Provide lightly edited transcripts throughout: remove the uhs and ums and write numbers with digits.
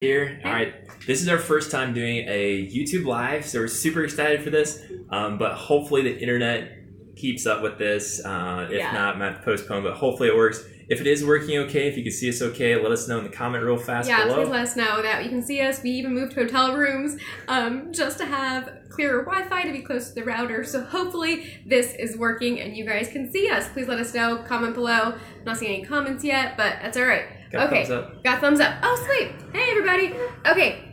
Here. All right, this is our first time doing a YouTube live, so we're super excited for this. But hopefully the internet keeps up with this. If not, I might have to postpone, but hopefully it works. If it is working okay, if you can see us okay, let us know in the comment real fast below. Yeah, please let us know that you can see us. We even moved hotel rooms just to have clearer Wi-Fi to be close to the router. So hopefully this is working and you guys can see us. Please let us know. Comment below. I'm not seeing any comments yet, but that's all right. Got thumbs up. Got thumbs up. Oh, sweet. Hey, everybody. Okay.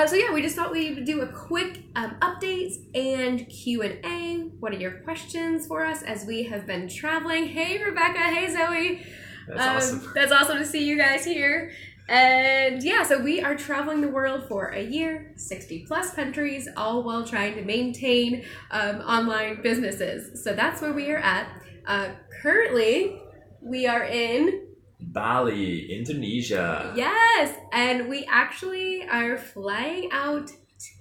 So yeah, we just thought we'd do a quick updates and Q&A. What are your questions for us as we have been traveling? Hey, Rebecca. Hey, Zoe. That's awesome. That's awesome to see you guys here. And yeah, so we are traveling the world for a year, 60 plus countries, all while trying to maintain online businesses. So that's where we are at. Currently, we are in Bali, Indonesia. Yes, and we actually are flying out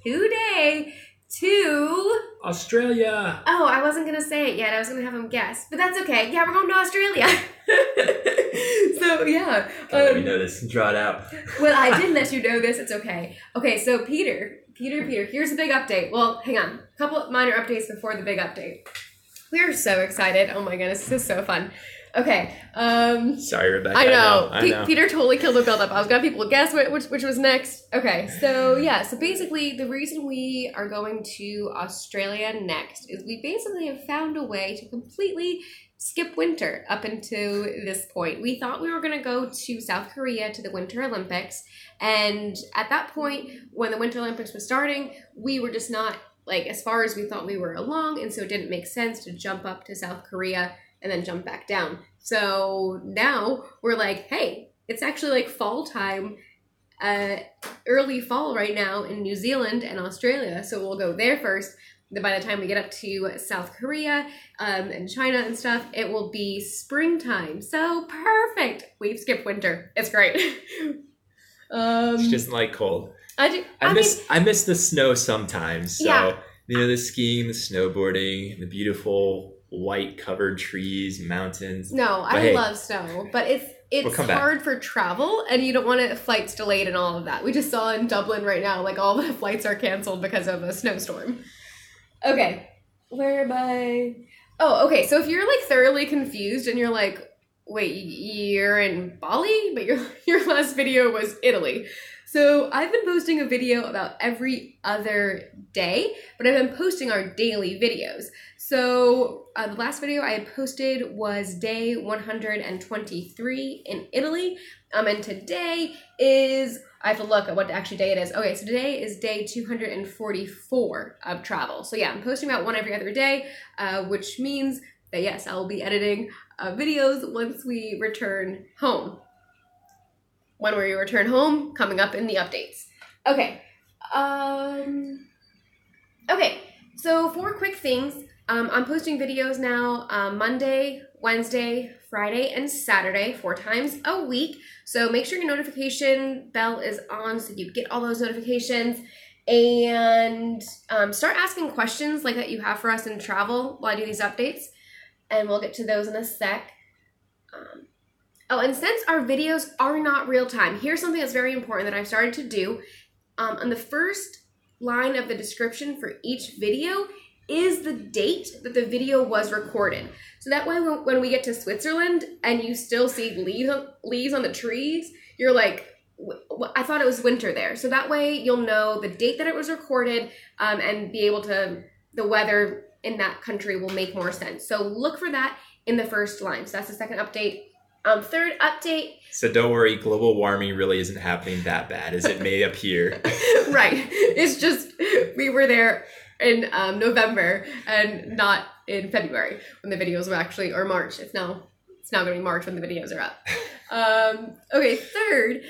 today to Australia. Oh, I wasn't gonna say it yet. I was gonna have them guess, but that's okay. Yeah, we're going to Australia. So yeah, Let me know this. Draw it out. Well, I did let you know this. It's okay. Okay, so Peter. Here's the big update. Well, hang on. A couple of minor updates before the big update. We are so excited. Oh my goodness, this is so fun. Okay. Sorry, Rebecca. I know. I know. Peter totally killed the build-up. I was gonna have people guess which was next. Okay, so yeah. So basically, the reason we are going to Australia next is we basically have found a way to completely skip winter up until this point. We thought we were gonna go to South Korea to the Winter Olympics, and at that point, when the Winter Olympics was starting, we were just not like as far as we thought we were along, and so it didn't make sense to jump up to South Korea and then jump back down. So now we're like, hey, it's actually like fall time, early fall right now in New Zealand and Australia. So we'll go there first. Then by the time we get up to South Korea and China and stuff, it will be springtime. So perfect. We've skipped winter. It's great. She doesn't like cold. I miss the snow sometimes. So, yeah. The skiing, the snowboarding, the beautiful white covered trees, mountains. No, I love snow, but it's hard for travel and you don't want flights delayed and all of that. We just saw in Dublin right now, like all the flights are canceled because of a snowstorm. Okay, where am I? Oh, okay, so if you're like thoroughly confused and you're like, wait, you're in Bali, but your last video was Italy. So I've been posting a video about every other day, but I've been posting our daily videos. So the last video I had posted was day 123 in Italy. And today is, I have to look at what actually day it is. Okay, so today is day 244 of travel. So yeah, I'm posting about one every other day, which means that yes, I will be editing videos once we return home. When we return home, coming up in the updates. Okay. Okay, so 4 quick things. I'm posting videos now Monday, Wednesday, Friday, and Saturday, 4 times a week. So make sure your notification bell is on so you get all those notifications. And start asking questions like that you have for us in travel while I do these updates. And we'll get to those in a sec. Oh, and since our videos are not real time, here's something that's very important that I've started to do. On the first line of the description for each video is the date that the video was recorded. So that way when we get to Switzerland and you still see leaves on the trees, you're like, I thought it was winter there. So that way you'll know the date that it was recorded and be able to, the weather in that country will make more sense. So look for that in the first line. So that's the second update. Third update. So don't worry, global warming really isn't happening that bad as it may appear. Right. It's just, we were there in November and not in February when the videos were actually, or March. It's now going to be March when the videos are up. Okay, third.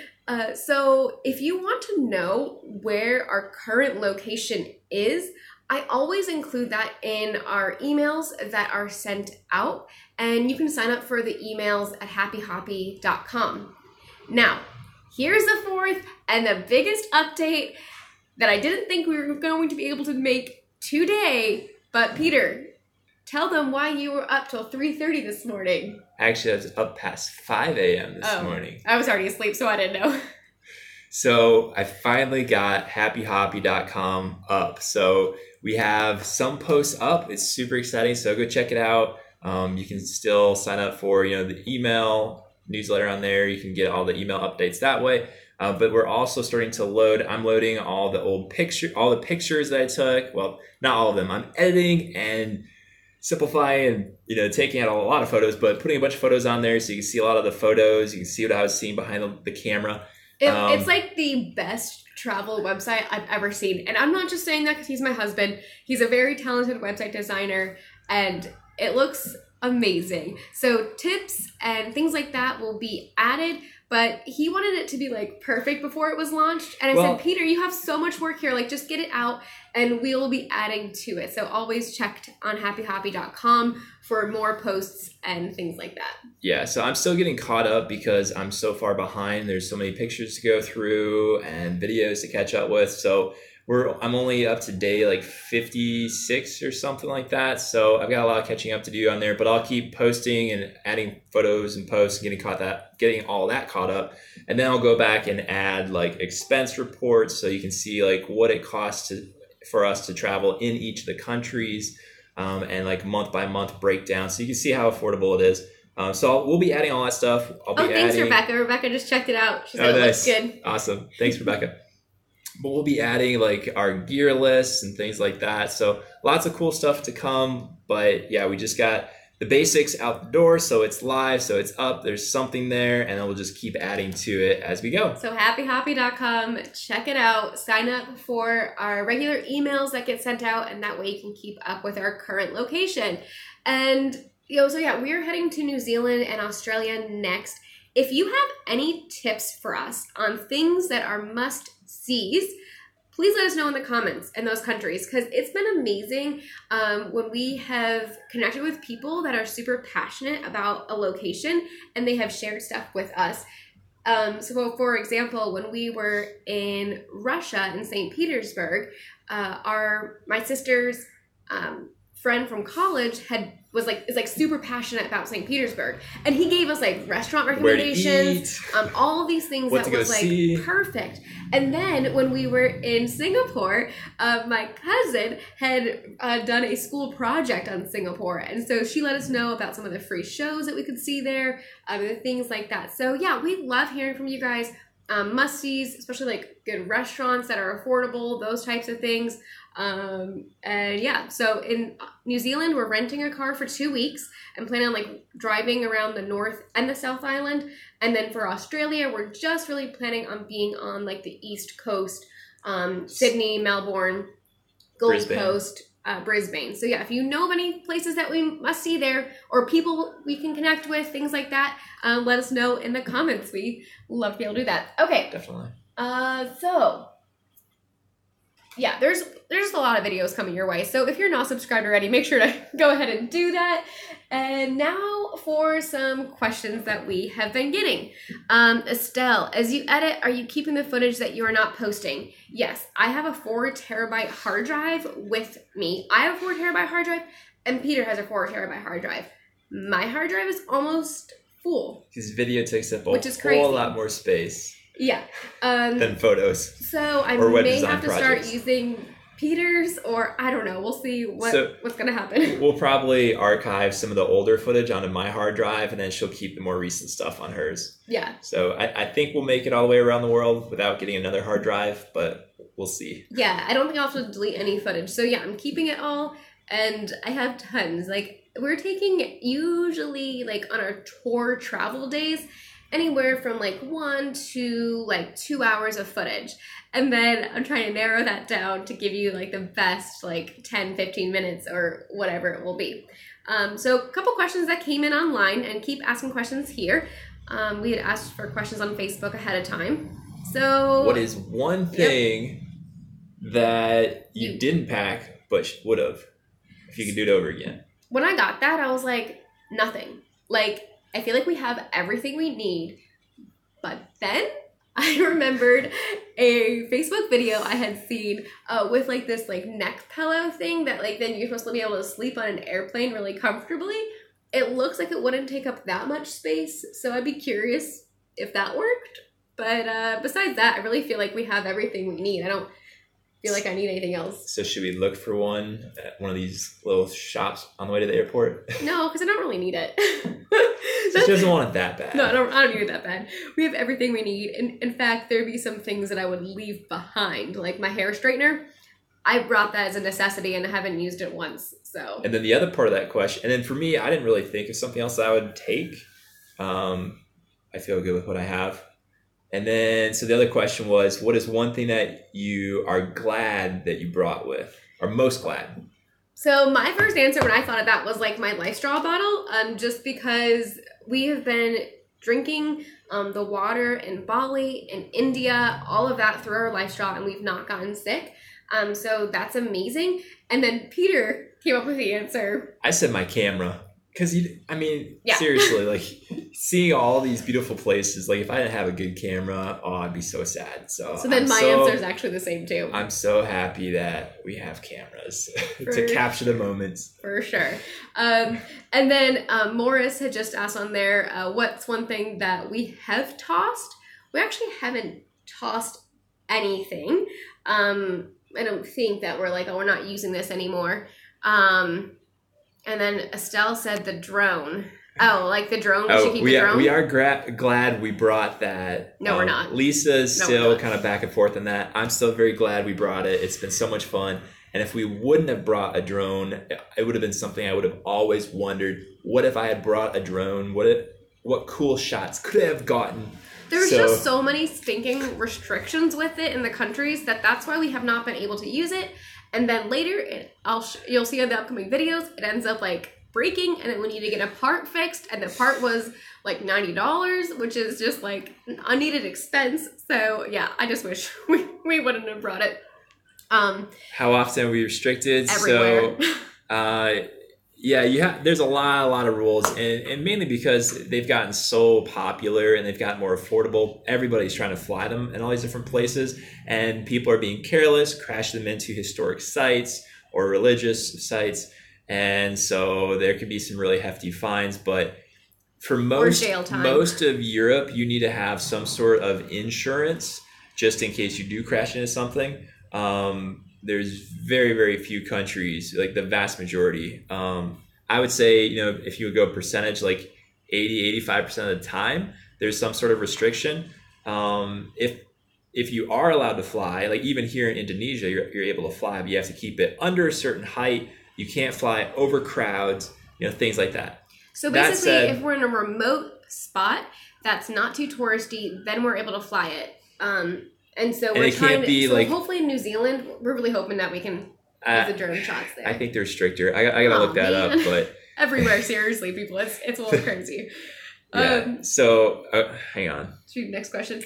So if you want to know where our current location is, I always include that in our emails that are sent out, and you can sign up for the emails at happyhoppy.com. Now, here's the fourth and the biggest update that I didn't think we were going to be able to make today, but Peter, tell them why you were up till 3:30 this morning. Actually, I was up past 5 a.m. this morning. I was already asleep, so I didn't know. So I finally got happyhoppy.com up. So we have some posts up. It's super exciting. So go check it out. You can still sign up for, the email newsletter on there. You can get all the email updates that way. But we're also starting to load. I'm loading all the pictures that I took. Well, not all of them. I'm editing and simplifying and taking out a lot of photos, but putting a bunch of photos on there so you can see a lot of the photos. You can see what I was seeing behind the camera. It's like the best travel website I've ever seen. And I'm not just saying that because he's my husband. He's a very talented website designer, and it looks amazing. So tips and things like that will be added, but he wanted it to be like perfect before it was launched. And I said, Peter, you have so much work here. Like, just get it out and we will be adding to it. So always check on happyhoppy.com for more posts and things like that. Yeah, so I'm still getting caught up because I'm so far behind. There's so many pictures to go through and videos to catch up with. So I'm only up to day like 56 or something like that. So I've got a lot of catching up to do on there, but I'll keep posting and adding photos and posts and getting all that caught up. And then I'll go back and add like expense reports so you can see like what it costs for us to travel in each of the countries, and like month by month breakdown. So you can see how affordable it is. So we'll be adding all that stuff. Thanks, Rebecca. Rebecca just checked it out. She said it looks good. Awesome. Thanks, Rebecca. But we'll be adding like our gear lists and things like that. So lots of cool stuff to come. But yeah, we just got the basics out the door. So it's live. So it's up. There's something there. And then we'll just keep adding to it as we go. So happyhoppy.com. Check it out. Sign up for our regular emails that get sent out. And that way you can keep up with our current location. And, so yeah, we're heading to New Zealand and Australia next. If you have any tips for us on things that are must-sees, please let us know in the comments in those countries, because it's been amazing when we have connected with people that are super passionate about a location and they have shared stuff with us. So for example, when we were in Russia, in St. Petersburg, my sister's friend from college is super passionate about St. Petersburg, and he gave us like restaurant recommendations, all of these things that was like perfect. And then when we were in Singapore, my cousin had done a school project on Singapore, and so she let us know about some of the free shows that we could see there, and things like that. So yeah, we love hearing from you guys. Must-sees, especially like good restaurants that are affordable, those types of things. And yeah, so in New Zealand, we're renting a car for 2 weeks and planning on like driving around the North and the South Island. And then for Australia, we're just really planning on being on like the East Coast, Sydney, Melbourne, Gold Coast, Brisbane. So yeah, if you know of any places that we must see there or people we can connect with, things like that, let us know in the comments. We love to be able to do that. Okay. Definitely. So yeah, there's a lot of videos coming your way. So if you're not subscribed already, make sure to go ahead and do that. And now for some questions that we have been getting. Estelle, as you edit, are you keeping the footage that you are not posting? Yes, I have a 4 terabyte hard drive with me. I have a 4 terabyte hard drive, and Peter has a 4 terabyte hard drive. My hard drive is almost full. Because video takes up a whole lot more space. Yeah. Than photos. So I may have to start using Peter's, or I don't know. We'll see what's going to happen. We'll probably archive some of the older footage onto my hard drive, and then she'll keep the more recent stuff on hers. Yeah. So I think we'll make it all the way around the world without getting another hard drive, but we'll see. Yeah, I don't think I'll have to delete any footage. So yeah, I'm keeping it all, and I have tons. Like, we're taking usually, like, on our tour travel days, anywhere from like 1 to like 2 hours of footage. And then I'm trying to narrow that down to give you like the best like 10, 15 minutes or whatever it will be. So a couple questions that came in online, and keep asking questions here. We had asked for questions on Facebook ahead of time. So what is one thing that you didn't pack but would have if you could do it over again? When I got that, I was like, nothing. Like, I feel like we have everything we need. But then I remembered a Facebook video I had seen with like this like neck pillow thing that like then you're supposed to be able to sleep on an airplane really comfortably. It looks like it wouldn't take up that much space. So I'd be curious if that worked. But besides that, I really feel like we have everything we need. I don't feel like I need anything else. So should we look for one at one of these little shops on the way to the airport? No, because I don't really need it. She doesn't want it that bad. No, I don't need it that bad. We have everything we need. In fact, there'd be some things that I would leave behind, like my hair straightener. I brought that as a necessity and I haven't used it once. So. And then the other part of that question, and then for me, I didn't really think of something else that I would take. I feel good with what I have. And then, so the other question was, what is one thing that you are glad that you brought with, or most glad? So my first answer when I thought of that was like my LifeStraw bottle, just because we have been drinking the water in Bali, in India, all of that through our LifeStraw, and we've not gotten sick. So that's amazing. And then Peter came up with the answer. I said my camera. Because, seriously, like, seeing all these beautiful places, like, if I didn't have a good camera, I'd be so sad. So then my answer is actually the same, too. I'm so happy that we have cameras to capture the moments. For sure. And then Morris had just asked on there, what's one thing that we have tossed? We actually haven't tossed anything. I don't think that we're like, we're not using this anymore. And then Estelle said the drone. Oh, like the drone? We should keep the drone? We are glad we brought that. No, we're not. Lisa's still kind of back and forth on that. I'm still very glad we brought it. It's been so much fun. And if we wouldn't have brought a drone, it would have been something I would have always wondered. What if I had brought a drone? What cool shots could I have gotten? There's just so many stinking restrictions with it in the countries that's why we have not been able to use it. And then later, you'll see in the upcoming videos, it ends up like breaking, and then we need to get a part fixed, and the part was like $90, which is just like an unneeded expense. So yeah, I just wish we wouldn't have brought it. How often are we restricted? Everywhere. So, there's a lot of rules, and mainly because they've gotten so popular and they've gotten more affordable. Everybody's trying to fly them in all these different places, and people are being careless, crashing them into historic sites or religious sites, and so there could be some really hefty fines. But for most of Europe, you need to have some sort of insurance just in case you do crash into something. There's very, very few countries, like the vast majority. I would say, if you would go percentage, like 80-85% of the time, there's some sort of restriction. If you are allowed to fly, like even here in Indonesia, you're able to fly, but you have to keep it under a certain height. You can't fly over crowds, things like that. So basically, if we're in a remote spot that's not too touristy, then we're able to fly it. And so we're trying to, hopefully in New Zealand, we're really hoping that we can use the drone shots there. I think they're stricter. I gotta look that up, but everywhere, seriously, people, it's a little crazy. So hang on. Next question.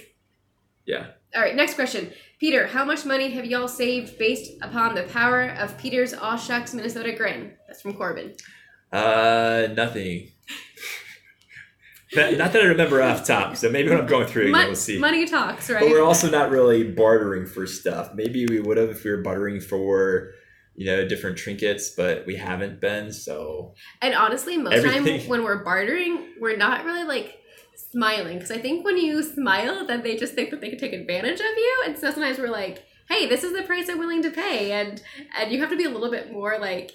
Yeah. All right, next question. Peter, how much money have y'all saved based upon the power of Peter's Aw Shucks Minnesota grin? That's from Corbin. Nothing. Not that I remember off top, so maybe when I'm going through it, we'll see. Money talks, right? But we're also not really bartering for stuff. Maybe we would have if we were bartering for, different trinkets, but we haven't been, so. And honestly, most time when we're bartering, we're not really like smiling. Because I think when you smile, then they just think that they can take advantage of you. And so sometimes we're like, hey, this is the price I'm willing to pay. And you have to be a little bit more like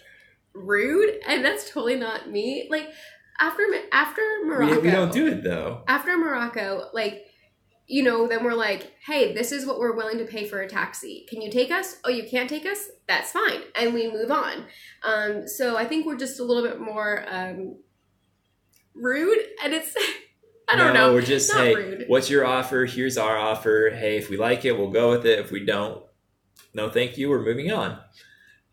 rude. And that's totally not me. Like, After Morocco. We don't do it, though. After Morocco, then we're like, hey, this is what we're willing to pay for a taxi. Can you take us? Oh, you can't take us? That's fine. And we move on. So I think we're just a little bit more rude. And it's, I don't know. We're just, hey, rude. What's your offer? Here's our offer. Hey, if we like it, we'll go with it. If we don't, no thank you. We're moving on.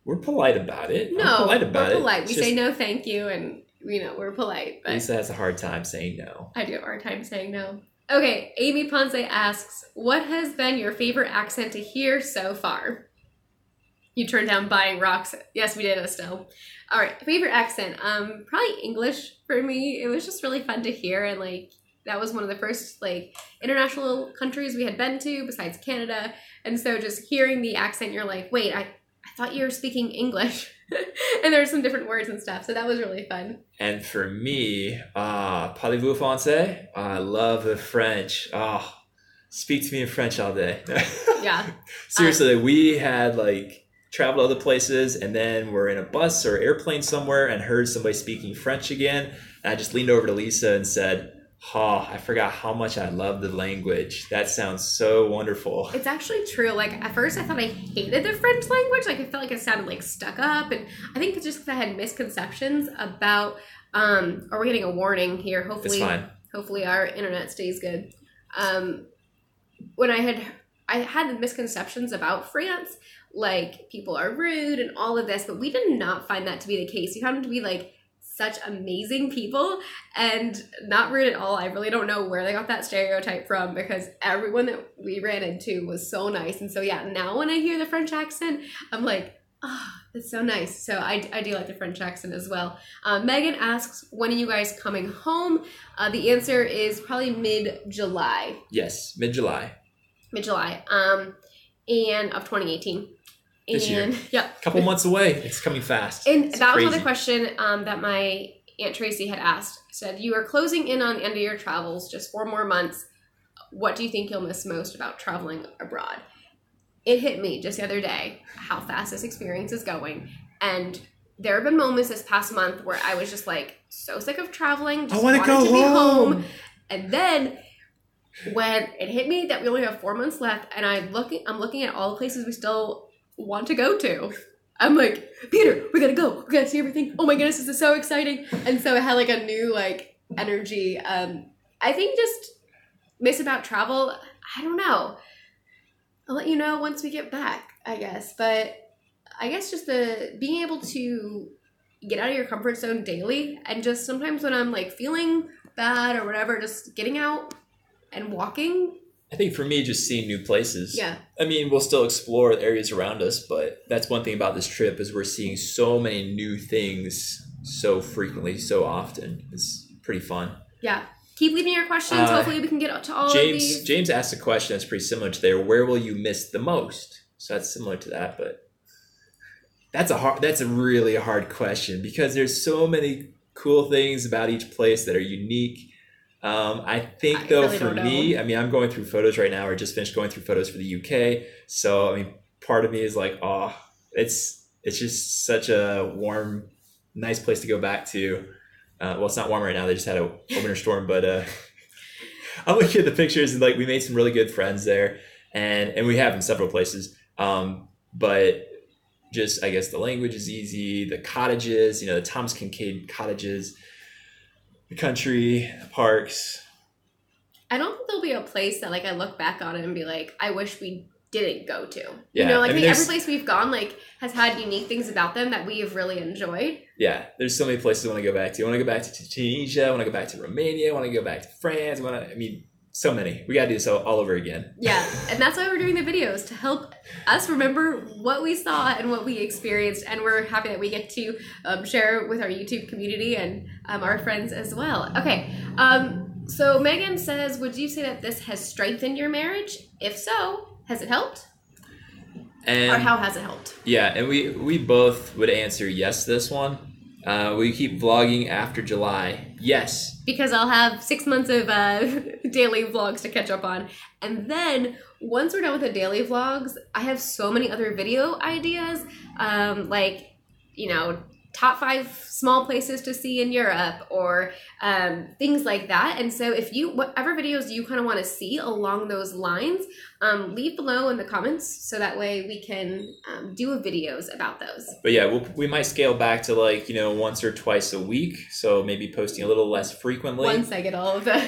We're polite about it. We're polite. We say no thank you, and we're polite. But Lisa has a hard time saying no. I do have a hard time saying no. Okay, Amy Ponce asks, what has been your favorite accent to hear so far? You turned down buying rocks. Yes, we did, Estelle. All right, favorite accent. Probably English for me. It was just really fun to hear, and that was one of the first international countries we had been to besides Canada. And so just hearing the accent, you're like, wait, I thought you were speaking English. And there's some different words and stuff. So that was really fun. And for me, parlez-vous français? I love the French. Oh, speak to me in French all day. Yeah. Seriously, we had like traveled other places, and then we're in a bus or airplane somewhere and heard somebody speaking French again. And I just leaned over to Lisa and said, "Oh, I forgot how much I love the language. That sounds so wonderful." It's actually true. Like, at first I thought I hated the French language. Like, I felt like it sounded like stuck up. And I think it's just because I had misconceptions about, are we getting a warning here? Hopefully, it's fine. Hopefully our internet stays good. When I had the misconceptions about France, like people are rude and all of this, but we did not find that to be the case. We found them to be like such amazing people and not rude at all. I really don't know where they got that stereotype from, because everyone that we ran into was so nice. And so yeah, now when I hear the French accent, I'm like, oh, that's so nice. So I do like the French accent as well. Megan asks, when are you guys coming home? The answer is probably mid-July. Yes, mid-July. Mid-July. And of 2018. This year. Yep. A couple months away. It's coming fast. And it's that crazy. was another question that my Aunt Tracy had asked. Said, you are closing in on the end of your travels, just 4 more months. What do you think you'll miss most about traveling abroad? It hit me just the other day how fast this experience is going. And there have been moments this past month where I was just like so sick of traveling. Just I want to go be home. And then when it hit me that we only have 4 months left, and I'm looking at all the places we still want to go to. I'm like, Peter, we gotta go. We gotta see everything. Oh my goodness, this is so exciting. And so it had like a new like energy. I think just miss about travel. I don't know. I'll let you know once we get back, I guess. But I guess just the being able to get out of your comfort zone daily, and just sometimes when I'm like feeling bad or whatever, just getting out and walking. I think for me, just seeing new places. Yeah. I mean, we'll still explore the areas around us, but that's one thing about this trip is we're seeing so many new things so frequently, so often. It's pretty fun. Yeah. Keep leaving your questions. Hopefully we can get to all of these. James asked a question that's pretty similar to there. Where will you miss the most? So that's similar to that, but that's a really hard question because there's so many cool things about each place that are unique. I think though really for me, I mean, I'm going through photos right now, or just finished going through photos for the UK. So I mean, part of me is like, oh, it's just such a warm, nice place to go back to. Well, it's not warm right now. They just had a winter storm, but I'm looking at the pictures and like we made some really good friends there, and we have in several places. But just I guess the language is easy. The cottages, the Thomas Kincaid cottages, the country, the parks. I don't think there'll be a place that like I look back on it and be like, I wish we didn't go to. Yeah, I think every place we've gone like has had unique things about them that we have really enjoyed. Yeah, there's so many places I want to go back to. I want to go back to Tunisia. I want to go back to Romania. I want to go back to France. So many. We got to do this all over again. Yeah, and that's why we're doing the videos, to help us remember what we saw and what we experienced. And we're happy that we get to share with our YouTube community and our friends as well. Okay, so Megan says, would you say that this has strengthened your marriage? If so, has it helped? Or how has it helped? Yeah, and we both would answer yes to this one. Will you keep vlogging after July? Yes. Because I'll have 6 months of daily vlogs to catch up on. And then once we're done with the daily vlogs, I have so many other video ideas, top 5 small places to see in Europe or things like that. And so whatever videos you kind of want to see along those lines, leave below in the comments so that way we can do videos about those. But yeah, we might scale back to once or twice a week. So maybe posting a little less frequently. Once I get all of the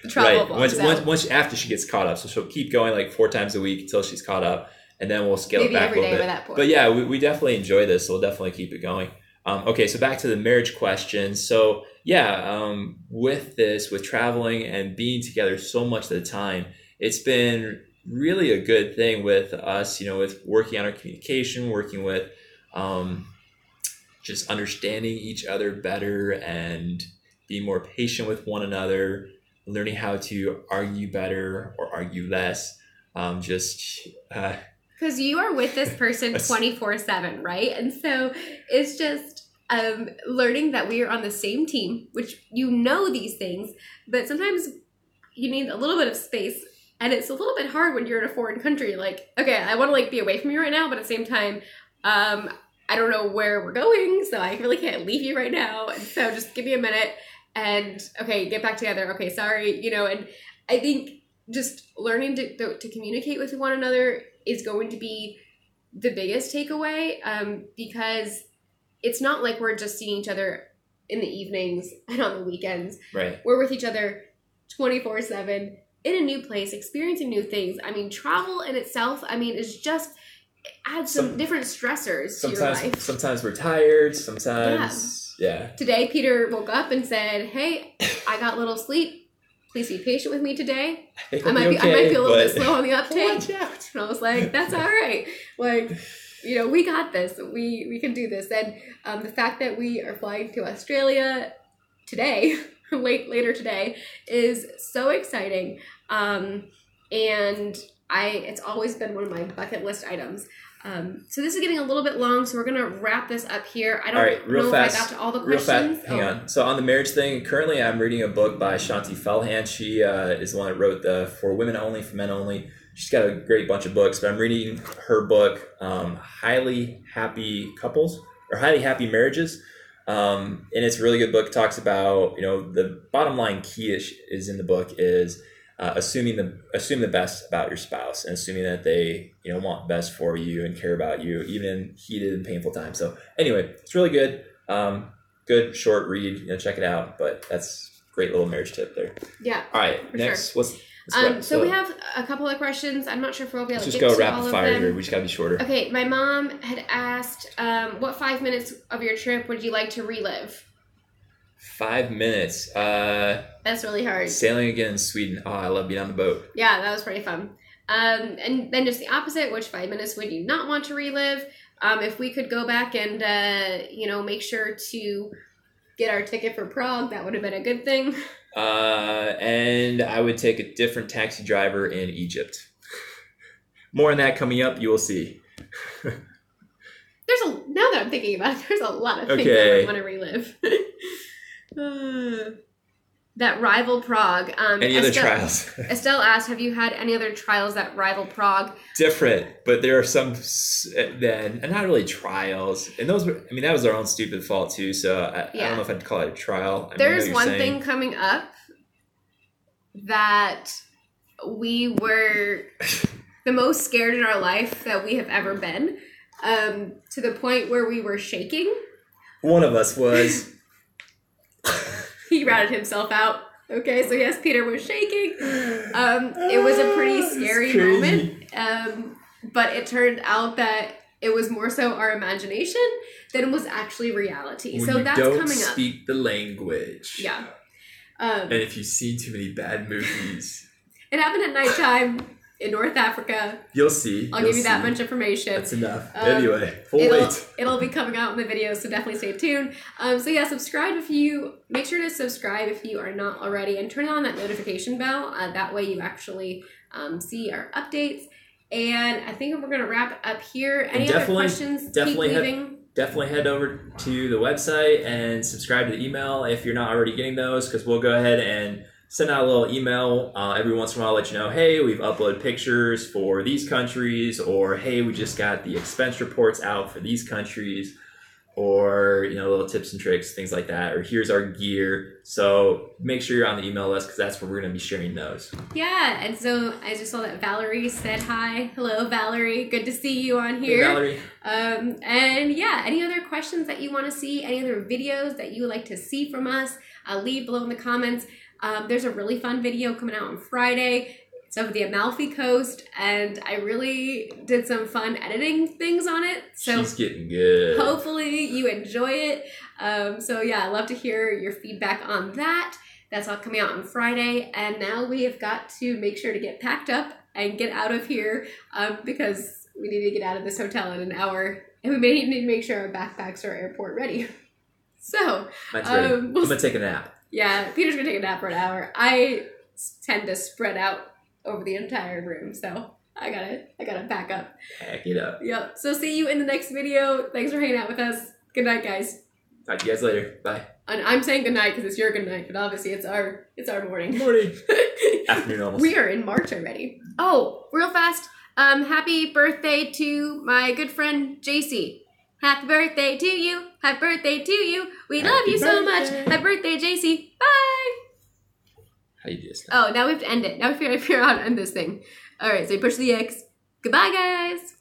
travel vlogs out. Once after she gets caught up. So she'll keep going like 4 times a week until she's caught up. And then we'll scale it back a little bit. By that point. But yeah, we definitely enjoy this. So we'll definitely keep it going. Okay, so back to the marriage question. So yeah, with traveling and being together so much of the time, it's been really a good thing with us, with working on our communication, working with just understanding each other better and being more patient with one another, learning how to argue better or argue less. Because you are with this person 24/7, right? And so it's just learning that we are on the same team, which these things, but sometimes you need a little bit of space And it's a little bit hard when you're in a foreign country. Like, okay, I want to like be away from you right now, but at the same time, I don't know where we're going, so I really can't leave you right now. And so just give me a minute and okay, get back together. Okay, sorry, you know. And I think just learning to communicate with one another is going to be the biggest takeaway, because it's not like we're just seeing each other in the evenings and on the weekends. Right. We're with each other 24/7 in a new place, experiencing new things. I mean, travel in itself, I mean, is just adds some different stressors to your life. Sometimes we're tired. Sometimes, yeah. Today, Peter woke up and said, "Hey, I got little sleep. Please be patient with me today. I might be a little bit slow on the uptake." And I was like, "That's all right. Like, you know, we got this. We can do this." And the fact that we are flying to Australia today, later today, is so exciting. And it's always been one of my bucket list items. So this is getting a little bit long, so we're gonna wrap this up here. I don't know if I got to all the questions. Hang on. So on the marriage thing, currently I'm reading a book by Shanti Felhan. She is the one that wrote the For Women Only, For Men Only. She's got a great bunch of books, but I'm reading her book, Highly Happy Couples or Highly Happy Marriages. And it's a really good book. It talks about, you know, the bottom line key is in the book is assume the best about your spouse and assuming that they, you know, want the best for you and care about you, even in heated and painful times. So anyway, it's really good. Good short read. You know, check it out. But that's a great little marriage tip there. Yeah. All right. Next, sure. So we have a couple of questions. I'm not sure if we'll be able to get to all of them. Just go rapid fire here. We just gotta be shorter. Okay. My mom had asked, what 5 minutes of your trip would you like to relive? 5 minutes. That's really hard. Sailing again in Sweden. Oh, I love being on the boat. Yeah, that was pretty fun. And then just the opposite, which 5 minutes would you not want to relive? If we could go back and, you know, make sure to get our ticket for Prague, that would have been a good thing. And I would take a different taxi driver in Egypt. More on that coming up, you will see. Now that I'm thinking about it, there's a lot of things I would want to relive. That rival Prague. Any other trials? Estelle asked, have you had any other trials that rival Prague? Different, but there are some then, and not really trials. And those were, I mean, that was our own stupid fault too. So I don't know if I'd call it a trial. There's one thing coming up that we were the most scared in our life that we have ever been, to the point where we were shaking. One of us was. He ratted himself out. Okay, so yes, Peter was shaking. It was a pretty scary moment. But it turned out that it was more so our imagination than it was actually reality. When so that's coming up. You don't speak the language. Yeah. And if you've seen too many bad movies. It happened at nighttime in North Africa. You'll see. I'll give you that much information. That's enough. Anyway, wait. It'll be coming out in the video, so definitely stay tuned. So yeah, make sure to subscribe if you are not already, and turn on that notification bell. That way you actually see our updates. And I think we're going to wrap up here. Any other questions? Definitely head over to the website and subscribe to the email if you're not already getting those, because we'll go ahead and send out a little email every once in a while, let you know, hey, we've uploaded pictures for these countries, or hey, we just got the expense reports out for these countries, or, you know, little tips and tricks, things like that, or here's our gear. So make sure you're on the email list, because that's where we're going to be sharing those. Yeah, and so I just saw that Valerie said hi. Hello, Valerie. Good to see you on here. Hey, Valerie. And yeah, any other questions that you want to see, any other videos that you would like to see from us, leave below in the comments. There's a really fun video coming out on Friday. It's of the Amalfi Coast, and I really did some fun editing things on it. So she's getting good. Hopefully you enjoy it. So yeah, I'd love to hear your feedback on that. That's all coming out on Friday. And now we have got to make sure to get packed up and get out of here, because we need to get out of this hotel in an hour, and we may need to make sure our backpacks are airport ready. So mine's ready. I'm gonna take a nap. Yeah, Peter's gonna take a nap for an hour. I tend to spread out over the entire room, so I gotta pack up. Pack it up. Yep. So see you in the next video. Thanks for hanging out with us. Good night, guys. Talk to you guys later. Bye. And I'm saying good night because it's your good night, but obviously it's our morning. Morning. Afternoon almost. We are in March already. Oh, real fast. Happy birthday to my good friend JC. Happy birthday to you. Happy birthday to you. We love you so much. Happy birthday, JC. Bye. How you do this? Oh, now we have to end it. Now we figure out how to end this thing. All right, so you push the X. Goodbye, guys.